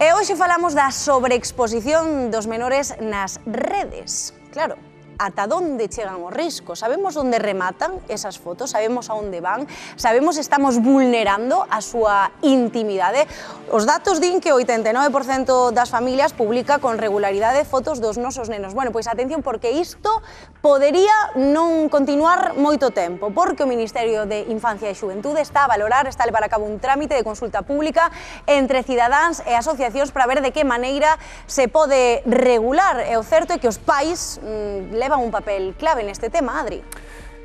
E hoxe falamos da sobreexposición dos menores nas redes. Claro, ata onde chegan os riscos? Sabemos onde rematan esas fotos, sabemos a onde van, sabemos se estamos vulnerando a súa intimidade. Os datos din que o 89% das familias publica con regularidade fotos dos nosos nenos. Bueno, pois atención, porque isto podería non continuar moito tempo, porque o Ministerio de Infancia e Xuventude está a levar a cabo un trámite de consulta pública entre cidadáns e asociacións para ver de que maneira se pode regular. E o certo é que os pais levan un papel clave neste tema, Adri.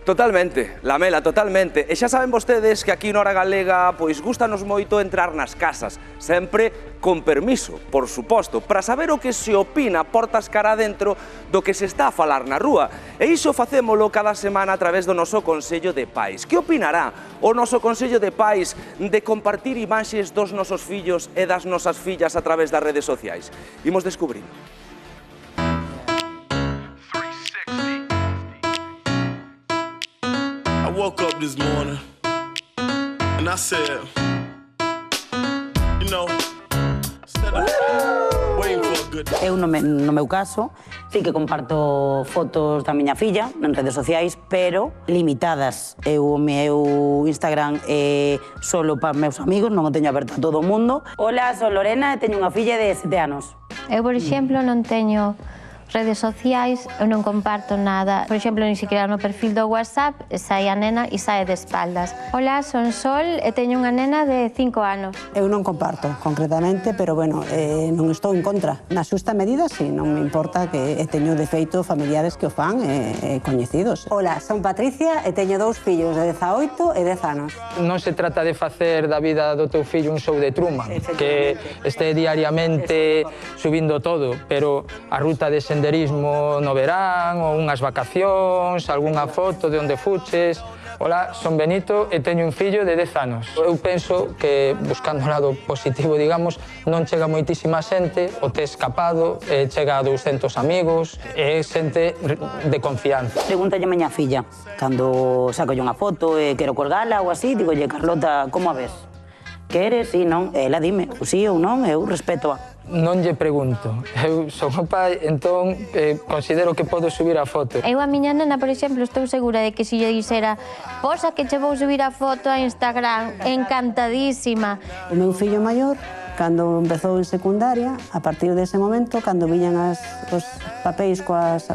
Totalmente, Lamela, totalmente. E xa saben vostedes que aquí na Hora Galega pois gústanos moito entrar nas casas, sempre con permiso, por suposto, para saber o que se opina portas cara adentro do que se está a falar na rúa. E iso facémolo cada semana a través do noso Consello de Pais. Que opinará o noso Consello de Pais de compartir imaxes dos nosos fillos e das nosas fillas a través das redes sociais? Imos descubrindo. I woke up this morning and I said, you know, instead of waiting for a good day. Eu, no meu caso, sí que comparto fotos da miña filla en redes sociais, pero limitadas. O meu Instagram é solo para meus amigos, non o teño aberto a todo o mundo. Hola, son Lorena e teño unha filla de 7 anos. Eu, por exemplo, non teño redes sociais, eu non comparto nada. Por exemplo, ni siquiera no perfil do WhatsApp sai a nena e sai de espaldas. Hola, son Sol e teño unha nena de 5 anos. Eu non comparto concretamente, pero bueno, non estou en contra. Na xusta medida, sí, non me importa que teño de feito familiares que o fan e coñecidos. Hola, son Patricia e teño 2 fillos de 18 e 10 anos. Non se trata de facer da vida do teu fillo un show de Truman, que este diariamente subindo todo, pero a ruta de senderismo no verán, ou unhas vacacións, algunha foto de onde fuches. Hola, son Benito e teño un fillo de 10 anos. Eu penso que, buscando o lado positivo, digamos, non chega moitísima xente, o te escapado, chega a 200 amigos, é xente de confianza. Pregúntalle a miña filla, cando saco unha foto e quero colgala ou así, digolle, Carlota, como a ves? Queres? Sí, non? Ela dime, sí ou non, eu respétoa. Non lle pregunto. Eu son o pai, entón considero que podo subir a foto. Eu a miña nena, por exemplo, estou segura de que se lle dixera posa que che vou subir a foto a Instagram, encantadísima. O meu fillo maior, cando empezou en secundaria, a partir dese momento, cando viñan os papéis coas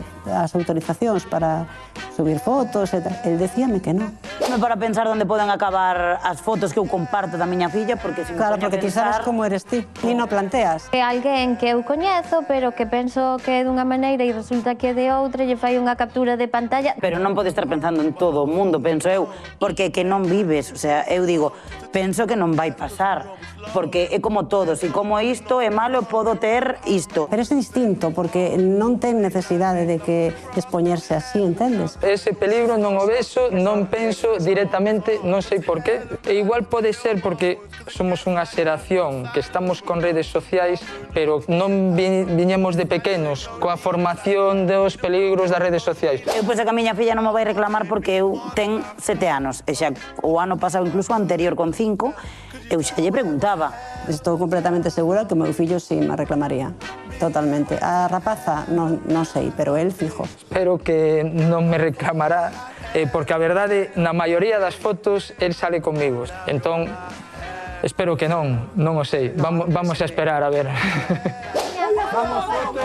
autorizacións para subir fotos, el decíame que non. Non para pensar onde poden acabar as fotos que eu comparto da miña filla, porque se Claro, porque ti sabes como eres ti, ni non planteas. É alguén que eu coñezo, pero que penso que é dunha maneira e resulta que é de outra, lle fai unha captura de pantalla. Pero non pode estar pensando en todo o mundo, penso eu, porque que non vives, o sea, eu digo, penso que non vai pasar, porque é como todos, e como isto é malo, podo ter isto. Pero é distinto, porque non ten necesidade de que expoñerse así, entendes? Ese peligro non o vexo, non penso directamente, non sei por qué. E igual pode ser porque somos unha xeración que estamos con redes sociais, pero non viñemos de pequenos coa formación dos peligros das redes sociais. Eu penso que a miña filla non me vai reclamar porque eu ten 7 anos, e xa o ano pasado, incluso anterior con 5, eu xa lle preguntaba. Estou completamente segura que o meu fillo sí me reclamaría, totalmente. A rapaza non sei, pero el fijo. Espero que non me reclamará, porque a verdade, na maioría das fotos, el sale comigo. Entón, espero que non o sei. Vamos a esperar, a ver. Vamos, foto!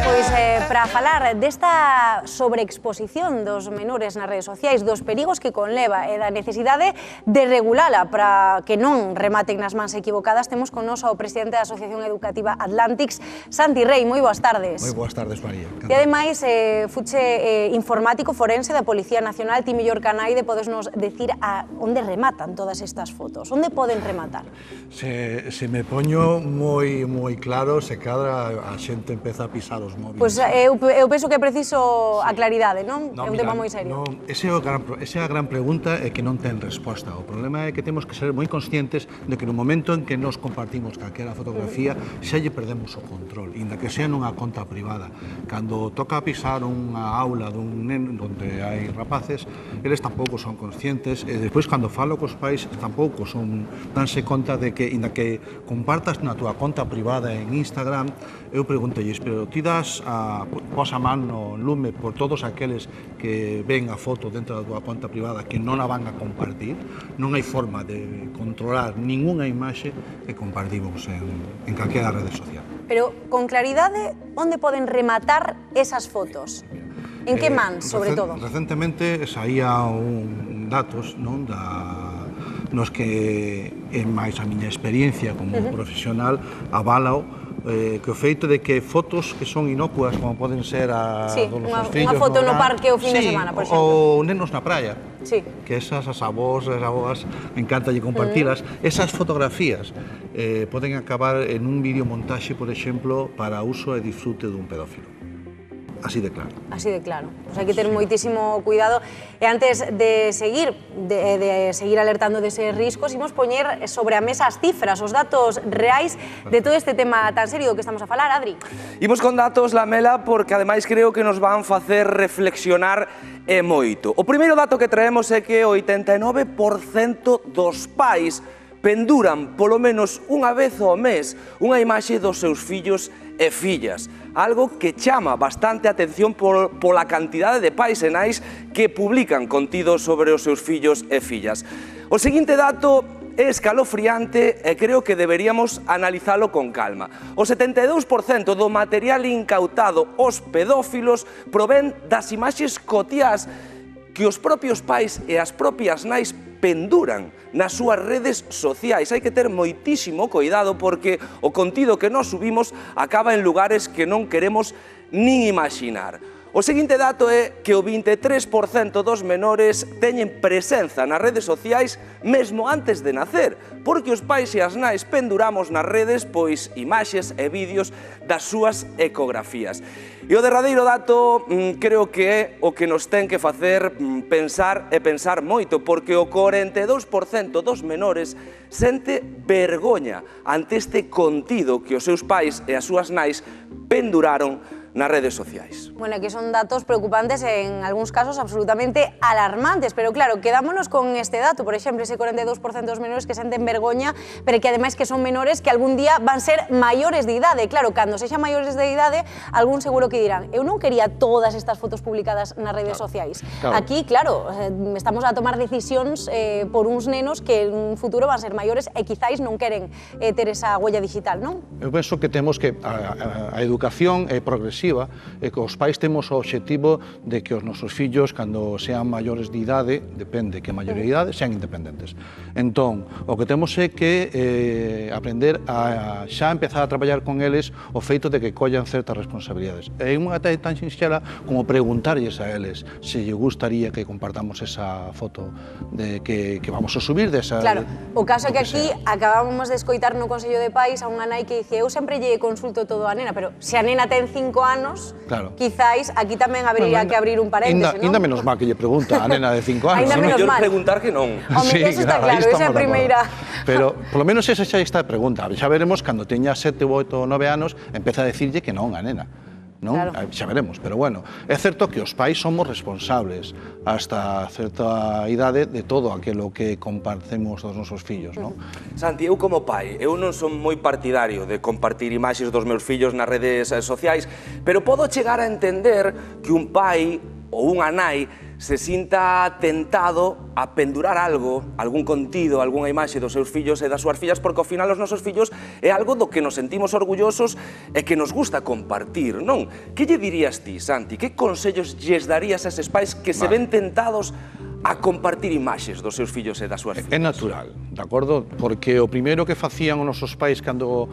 Pois para falar desta sobreexposición dos menores nas redes sociais, dos perigos que conleva e da necesidade de regulala para que non rematen nas mans equivocadas, temos con nos ao presidente da Asociación Educativa Atlantics, Santi Rei. Moi boas tardes. Moi boas tardes, María. E ademais, fuche informático forense da Policía Nacional, ti mellor canaide, podesnos decir a onde rematan todas estas fotos, onde poden rematar? Se me poño moi claro, se cadra a xente empeza a pisar os móviles. Pois Eu penso que é preciso a claridade, non? É un tema moi serio. Esa é a gran pregunta e que non ten resposta. O problema é que temos que ser moi conscientes de que no momento en que nos compartimos calquera fotografía xa lle perdemos o control, inda que sea nunha conta privada. Cando toca pisar unha aula dun neno onde hai rapaces, eles tampouco son conscientes e despois cando falo cos pais tampouco danse conta de que, inda que compartas na túa conta privada en Instagram, eu preguntolles, pero ti das pos a man no lume por todos aqueles que ven a foto dentro da túa conta privada que non a van a compartir? Non hai forma de controlar ningunha imaxe que compartimos en calquera rede social. Pero, con claridade, onde poden rematar esas fotos? En que mans, sobre todo? Recentemente saía datos nos que, en máis a miña experiencia como profesional, avalao que o feito de que fotos que son inocuas, como poden ser a dos nosos fillos... Unha foto no parque o fin de semana, por exemplo. Ou nenos na praia, que esas, as avós, as abogas, encantalle compartilas. Esas fotografías poden acabar en un videomontaxe, por exemplo, para uso e disfrute dun pedófilo. Así de claro. Así de claro. Pues hai que ter moitísimo cuidado. E antes de seguir alertando dese riscos, imos poñer sobre a mesa as cifras, os datos reais de todo este tema tan serio que estamos a falar, Adri. Imos con datos, Lamela, porque ademais creo que nos van facer reflexionar e moito. O primeiro dato que traemos é que o 89% dos pais penduran polo menos unha vez ao mes unha imaxe dos seus fillos e fillas, algo que chama bastante atención pola cantidade de pais e nais que publican contidos sobre os seus fillos e fillas. O seguinte dato é escalofriante e creo que deberíamos analizalo con calma. O 72% do material incautado aos pedófilos provén das imaxes cotiás que os propios pais e as propias nais penduran nas súas redes sociais. Hai que ter moitísimo cuidado porque o contido que nos subimos acaba en lugares que non queremos nin imaginar. O seguinte dato é que o 23% dos menores teñen presenza nas redes sociais mesmo antes de nacer, porque os pais e as nais penduramos nas redes pois imaxes e vídeos das súas ecografías. E o derradeiro dato creo que é o que nos ten que facer pensar e pensar moito, porque o 42% dos menores sente vergoña ante este contido que os seus pais e as súas nais penduraron nas redes sociais. Bueno, que son datos preocupantes e en algúns casos absolutamente alarmantes, pero claro, quedámonos con este dato, por exemplo, ese 42% dos menores que senten vergoña, pero que ademais que son menores que algún día van ser maiores de idade. Claro, cando sexan maiores de idade, algún seguro que dirán, eu non quería todas estas fotos publicadas nas redes sociais. Aquí, claro, estamos a tomar decisións por uns nenos que en un futuro van ser maiores e quizáis non queren ter esa huella digital, non? Eu penso que temos que a educación é progresiva e que os pais temos o obxectivo de que os nosos fillos, cando sean maiores de idade, depende que maioría de idade, sean independentes. Entón, o que temos é que aprender a xa empezar a traballar con eles o feito de que collan certas responsabilidades. É unha tan sinxela como preguntarlles a eles se lle gustaría que compartamos esa foto que vamos a subir desa... Claro, o caso é que aquí acabamos de escoitar no Consello de Pais a unha nai que dice eu sempre lle consulto todo a nena, pero se a nena ten 5 anos, quizáis aquí tamén habría que abrir un paréntese, non? Ainda menos mal que lle pregunta a nena de 5 anos. Ainda menos mal. Preguntar que non. Home, eso está claro, esa é a primeira. Pero, polo menos, esa xa está a pregunta. Xa veremos, cando teña 7, 8, 9 anos, empeza a decirlle que non a nena. Xa veremos, pero bueno, é certo que os pais somos responsables hasta certa idade de todo aquilo que compartimos dos nosos fillos, non? Santi, eu como pai, eu non son moi partidario de compartir imaxes dos meus fillos nas redes sociais, pero podo chegar a entender que un pai ou unha nai se sinta tentado a pendurar algo, algún contido, algunha imaxe dos seus fillos e das súas fillas, porque ao final os nosos fillos é algo do que nos sentimos orgullosos e que nos gusta compartir, non? Que lle dirías ti, Santi? Que consellos lles darías a eses pais que se ven tentados a compartir imaxes dos seus fillos e das súas fillas? É natural, de acordo? Porque o primeiro que facían os nosos pais cando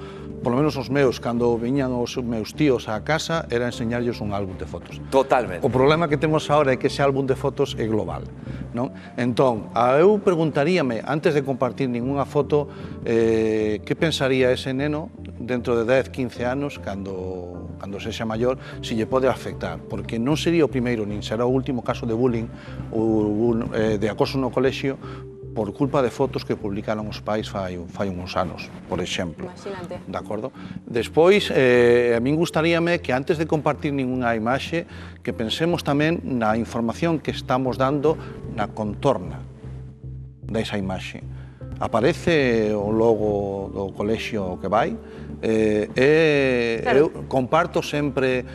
polo menos os meus, cando viñan os meus tíos á casa, era enseñarlles un álbum de fotos. Totalmente. O problema que temos agora é que ese álbum de fotos é global, non? Entón, eu preguntaríame, antes de compartir ningunha foto, que pensaría ese neno dentro de 10, 15 anos, cando sexa maior, se lle pode afectar, porque non sería o primeiro, nin será o último caso de bullying ou de acoso no colexio por culpa de fotos que publicaron os pais fai uns anos, por exemplo. Imagínate. De acordo? Despois, a min gustaríame que antes de compartir ningunha imaxe, que pensemos tamén na información que estamos dando na contorna desa imaxe. Aparece o logo do colexio que vai, eu comparto sempre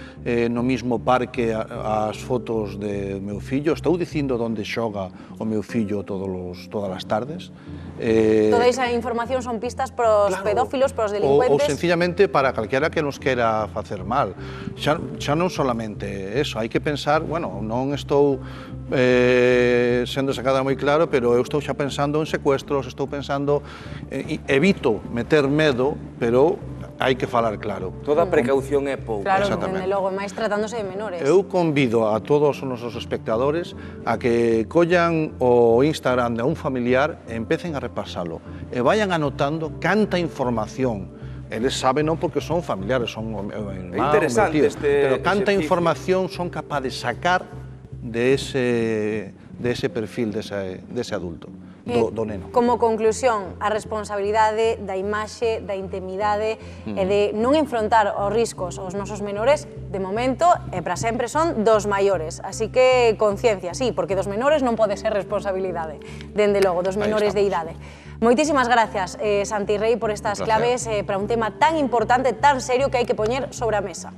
no mismo parque as fotos do meu fillo, estou dicindo onde xoga o meu fillo todas as tardes. Toda esa información son pistas para os pedófilos, para os delincuentes? Ou sencillamente para calquera que nos quera facer mal. Xa non solamente eso, hai que pensar, bueno, non estou sendo sacada moi claro, pero eu estou xa pensando en secuestros, estou pensando, evito meter medo, pero hai que falar claro. Toda precaución é pouco. Claro, dende logo, máis tratándose de menores. Eu convido a todos os nosos espectadores a que collan o Instagram de un familiar e empecen a repasalo e vayan anotando canta información. Eles saben non porque son familiares, son o meu irmán, o meu tío, pero canta información son capaz de sacar de ese perfil, dese adulto. Do neno. Como conclusión, a responsabilidade da imaxe, da intimidade e de non enfrontar os riscos aos nosos menores, de momento e para sempre son dos maiores. Así que conciencia, sí, porque dos menores non pode ser responsabilidade, dende logo, dos menores de idade. Moitísimas gracias, Santi Rei, por estas claves para un tema tan importante, tan serio que hai que poñer sobre a mesa.